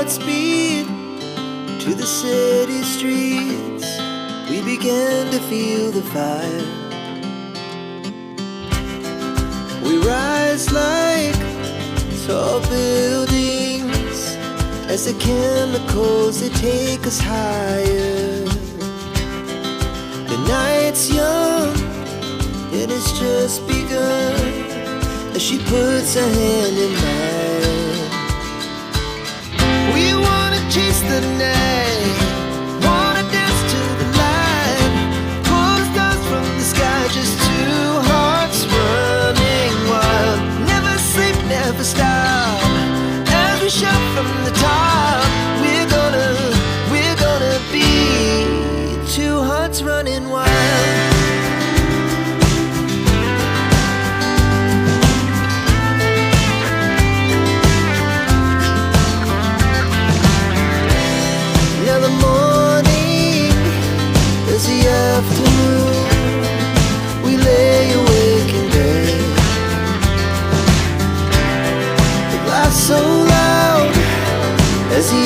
Godspeed to the city streets. We began to feel the fire. We rise like tall buildings as the chemicals, they take us higher. The night's young, it has just begun, as she puts her hand in mine. We wanna chase the night, wanna dance to the light, pull the stars from the sky, just two hearts running wild. Never sleep, never stop, as we shout from the top. We're gonna be two hearts running wild. Now the morning is the afternoon. We lay awake in bed. The laughs so loud as the